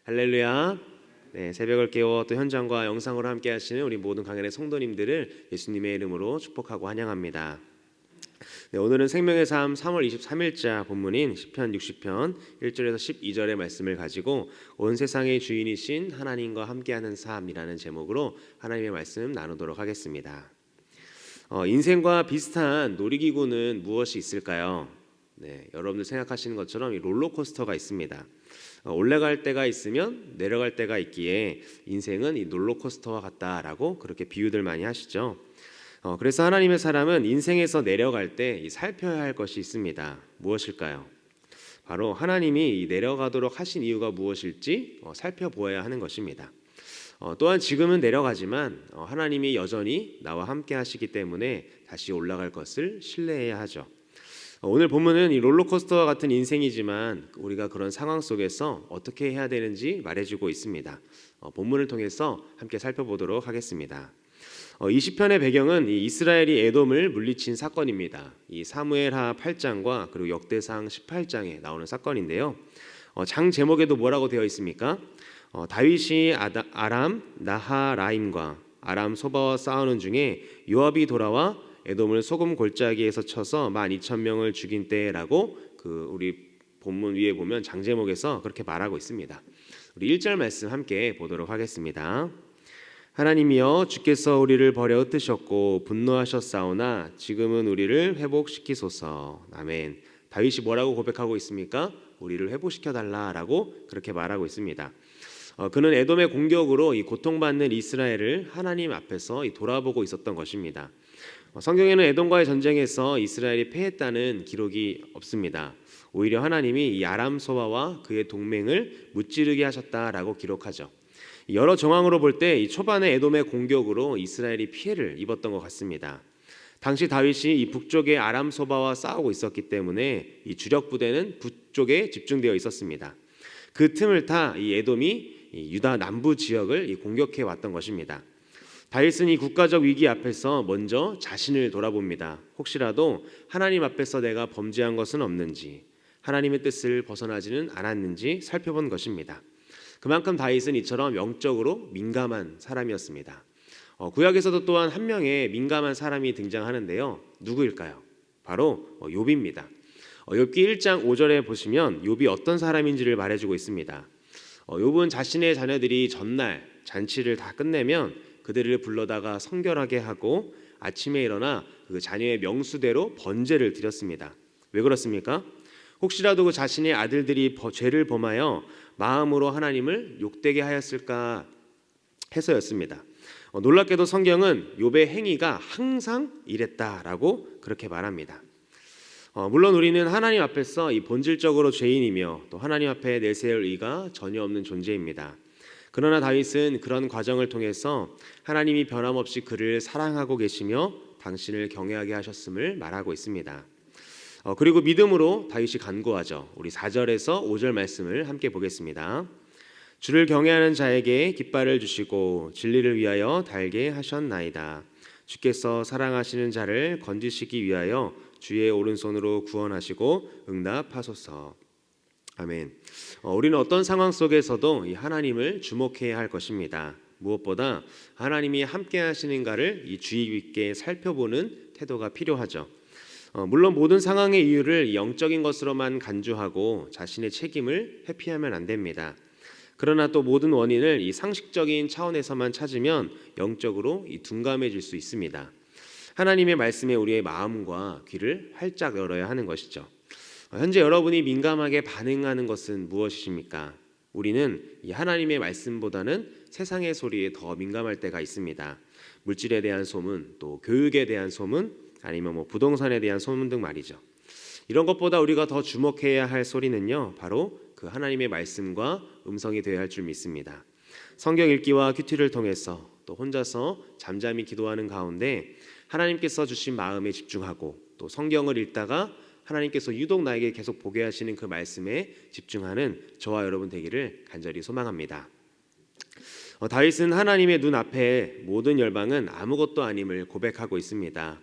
할렐루야. 네, 새벽을 깨워 또 현장과 영상으로 함께 하시는 우리 모든 강연의 성도님들을 예수님의 이름으로 축복하고 환영합니다. 네, 오늘은 생명의 삶 3월 23일자 본문인 시편 60편 1절에서 12절의 말씀을 가지고 온 세상의 주인이신 하나님과 함께하는 삶이라는 제목으로 하나님의 말씀 나누도록 하겠습니다. 인생과 비슷한 놀이기구는 무엇이 있을까요? 네, 여러분들 생각하시는 것처럼 이 롤러코스터가 있습니다. 올라갈 때가 있으면 내려갈 때가 있기에 인생은 이 롤러코스터와 같다라고 그렇게 비유들 많이 하시죠. 그래서 하나님의 사람은 인생에서 내려갈 때 살펴야 할 것이 있습니다. 무엇일까요? 바로 하나님이 내려가도록 하신 이유가 무엇일지 살펴보아야 하는 것입니다. 또한 지금은 내려가지만 하나님이 여전히 나와 함께 하시기 때문에 다시 올라갈 것을 신뢰해야 하죠. 오늘 본문은 이 롤러코스터와 같은 인생이지만 우리가 그런 상황 속에서 어떻게 해야 되는지 말해주고 있습니다. 본문을 통해서 함께 살펴보도록 하겠습니다. 이 시편의 배경은 이 이스라엘이 에돔을 물리친 사건입니다. 이 사무엘하 8장과 그리고 역대상 18장에 나오는 사건인데요. 장 제목에도 뭐라고 되어 있습니까? 다윗이 아람 나하라임과 아람 소바와 싸우는 중에 요압이 돌아와 에돔을 소금 골짜기에서 쳐서 12,000명을 죽인 때라고 우리 본문 위에 보면 장 제목에서 그렇게 말하고 있습니다. 우리 1절 말씀 함께 보도록 하겠습니다. 하나님이여 주께서 우리를 버려 흩으셨고 분노하셨사오나 지금은 우리를 회복시키소서. 아멘. 다윗이 뭐라고 고백하고 있습니까? 우리를 회복시켜달라라고 그렇게 말하고 있습니다. 그는 에돔의 공격으로 이 고통받는 이스라엘을 하나님 앞에서 돌아보고 있었던 것입니다. 성경에는 에돔과의 전쟁에서 이스라엘이 패했다는 기록이 없습니다. 오히려 하나님이 이 아람 소바와 그의 동맹을 무찌르게 하셨다라고 기록하죠. 여러 정황으로 볼 때 이 초반에 에돔의 공격으로 이스라엘이 피해를 입었던 것 같습니다. 당시 다윗이 이 북쪽의 아람 소바와 싸우고 있었기 때문에 이 주력 부대는 북쪽에 집중되어 있었습니다. 그 틈을 타 이 에돔이 이 유다 남부 지역을 공격해 왔던 것입니다. 다윗은 이 국가적 위기 앞에서 먼저 자신을 돌아봅니다. 혹시라도 하나님 앞에서 내가 범죄한 것은 없는지, 하나님의 뜻을 벗어나지는 않았는지 살펴본 것입니다. 그만큼 다윗은 이처럼 영적으로 민감한 사람이었습니다. 구약에서도 또한 한 명의 민감한 사람이 등장하는데요. 누구일까요? 바로 욥입니다. 욥기 1장 5절에 보시면 욥이 어떤 사람인지를 말해주고 있습니다. 욥은 자신의 자녀들이 전날 잔치를 다 끝내면 그들을 불러다가 성결하게 하고 아침에 일어나 그 자녀의 명수대로 번제를 드렸습니다. 왜 그렇습니까? 혹시라도 그 자신의 아들들이 죄를 범하여 마음으로 하나님을 욕되게 하였을까 해서였습니다. 놀랍게도 성경은 욥의 행위가 항상 이랬다라고 그렇게 말합니다. 물론 우리는 하나님 앞에서 이 본질적으로 죄인이며 또 하나님 앞에 내세울 의가 전혀 없는 존재입니다. 그러나 다윗은 그런 과정을 통해서 하나님이 변함없이 그를 사랑하고 계시며 당신을 경외하게 하셨음을 말하고 있습니다. 그리고 믿음으로 다윗이 간구하죠. 우리 4절에서 5절 말씀을 함께 보겠습니다. 주를 경외하는 자에게 깃발을 주시고 진리를 위하여 달게 하셨나이다. 주께서 사랑하시는 자를 건지시기 위하여 주의 오른손으로 구원하시고 응답하소서. 아멘. 우리는 어떤 상황 속에서도 이 하나님을 주목해야 할 것입니다. 무엇보다 하나님이 함께 하시는가를 이 주의 깊게 살펴보는 태도가 필요하죠. 물론 모든 상황의 이유를 영적인 것으로만 간주하고 자신의 책임을 회피하면 안 됩니다. 그러나 또 모든 원인을 이 상식적인 차원에서만 찾으면 영적으로 둔감해질 수 있습니다. 하나님의 말씀에 우리의 마음과 귀를 활짝 열어야 하는 것이죠. 현재 여러분이 민감하게 반응하는 것은 무엇이십니까? 우리는 이 하나님의 말씀보다는 세상의 소리에 더 민감할 때가 있습니다. 물질에 대한 소문, 또 교육에 대한 소문, 아니면 부동산에 대한 소문 등 말이죠. 이런 것보다 우리가 더 주목해야 할 소리는요, 바로 그 하나님의 말씀과 음성이 되어야 할 줄 믿습니다. 성경 읽기와 큐티를 통해서 또 혼자서 잠잠히 기도하는 가운데 하나님께서 주신 마음에 집중하고 또 성경을 읽다가 하나님께서 유독 나에게 계속 보게 하시는 그 말씀에 집중하는 저와 여러분 되기를 간절히 소망합니다. 다윗은 하나님의 눈앞에 모든 열방은 아무것도 아님을 고백하고 있습니다.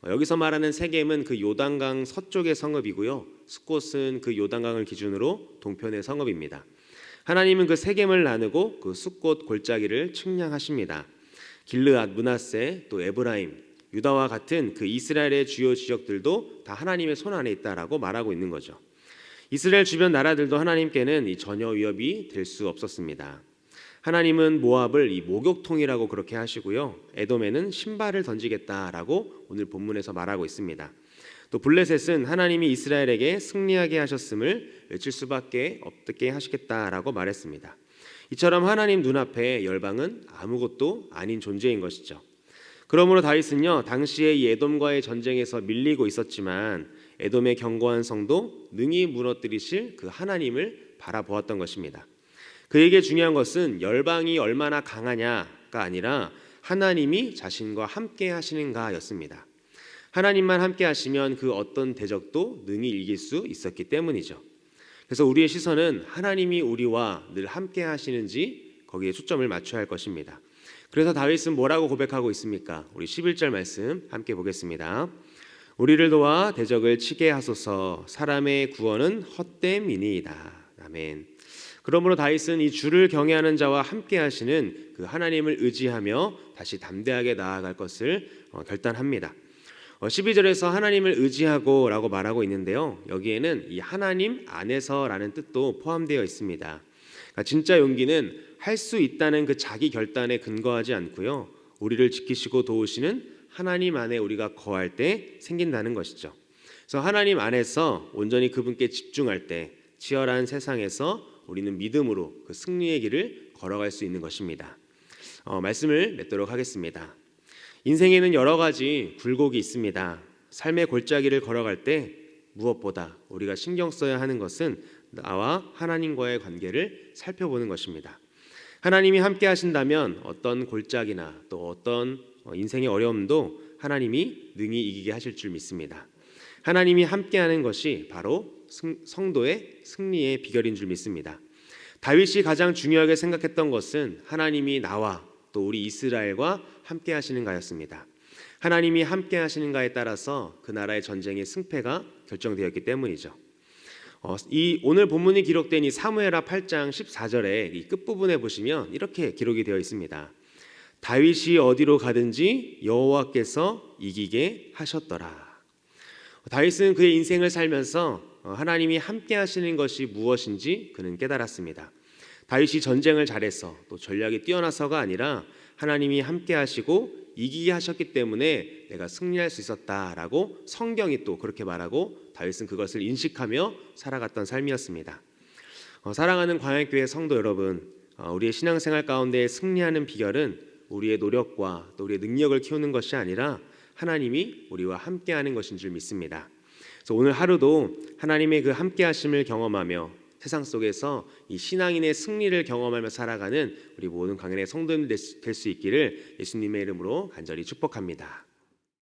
여기서 말하는 세겜은 그 요단강 서쪽의 성읍이고요, 숫곳은 그 요단강을 기준으로 동편의 성읍입니다. 하나님은 그 세겜을 나누고 그 숫곳 골짜기를 측량하십니다. 길르앗, 므낫세, 또 에브라임, 유다와 같은 그 이스라엘의 주요 지역들도 다 하나님의 손 안에 있다라고 말하고 있는 거죠. 이스라엘 주변 나라들도 하나님께는 전혀 위협이 될 수 없었습니다. 하나님은 모압을 목욕통이라고 그렇게 하시고요, 에돔에는 신발을 던지겠다라고 오늘 본문에서 말하고 있습니다. 또 블레셋은 하나님이 이스라엘에게 승리하게 하셨음을 외칠 수밖에 없게 하시겠다라고 말했습니다. 이처럼 하나님 눈앞에 열방은 아무것도 아닌 존재인 것이죠. 그러므로 다윗은요, 당시에 이 에돔과의 전쟁에서 밀리고 있었지만 에돔의 견고한 성도 능히 무너뜨리실 그 하나님을 바라보았던 것입니다. 그에게 중요한 것은 열방이 얼마나 강하냐가 아니라 하나님이 자신과 함께 하시는가였습니다. 하나님만 함께 하시면 그 어떤 대적도 능히 이길 수 있었기 때문이죠. 그래서 우리의 시선은 하나님이 우리와 늘 함께 하시는지 거기에 초점을 맞춰야 할 것입니다. 그래서 다윗은 뭐라고 고백하고 있습니까? 우리 11절 말씀 함께 보겠습니다. 우리를 도와 대적을 치게 하소서. 사람의 구원은 헛됨이니이다. 아멘. 그러므로 다윗은 이 주를 경외하는 자와 함께 하시는 그 하나님을 의지하며 다시 담대하게 나아갈 것을 결단합니다. 12절에서 하나님을 의지하고 라고 말하고 있는데요, 여기에는 이 하나님 안에서라는 뜻도 포함되어 있습니다. 그러니까 진짜 용기는 할 수 있다는 그 자기 결단에 근거하지 않고요, 우리를 지키시고 도우시는 하나님 안에 우리가 거할 때 생긴다는 것이죠. 그래서 하나님 안에서 온전히 그분께 집중할 때 치열한 세상에서 우리는 믿음으로 그 승리의 길을 걸어갈 수 있는 것입니다. 말씀을 맺도록 하겠습니다. 인생에는 여러 가지 굴곡이 있습니다. 삶의 골짜기를 걸어갈 때 무엇보다 우리가 신경 써야 하는 것은 나와 하나님과의 관계를 살펴보는 것입니다. 하나님이 함께 하신다면 어떤 골짜기나 또 어떤 인생의 어려움도 하나님이 능히 이기게 하실 줄 믿습니다. 하나님이 함께하는 것이 바로 성도의 승리의 비결인 줄 믿습니다. 다윗이 가장 중요하게 생각했던 것은 하나님이 나와 또 우리 이스라엘과 함께 하시는가였습니다. 하나님이 함께 하시는가에 따라서 그 나라의 전쟁의 승패가 결정되었기 때문이죠. 이 오늘 본문이 기록된 이 사무엘하 8장 14절에 이 끝부분에 보시면 이렇게 기록이 되어 있습니다. 다윗이 어디로 가든지 여호와께서 이기게 하셨더라. 다윗은 그의 인생을 살면서 하나님이 함께 하시는 것이 무엇인지 그는 깨달았습니다. 다윗이 전쟁을 잘해서 또 전략이 뛰어나서가 아니라 하나님이 함께 하시고 이기게 하셨기 때문에 내가 승리할 수 있었다라고 성경이 또 그렇게 말하고 다윗은 그것을 인식하며 살아갔던 삶이었습니다. 사랑하는 광야교회 성도 여러분, 우리의 신앙생활 가운데 승리하는 비결은 우리의 노력과 또 우리의 능력을 키우는 것이 아니라 하나님이 우리와 함께하는 것인 줄 믿습니다. 그래서 오늘 하루도 하나님의 그 함께하심을 경험하며 세상 속에서 이 신앙인의 승리를 경험하며 살아가는 우리 모든 강연의 성도님들 될 수 있기를 예수님의 이름으로 간절히 축복합니다.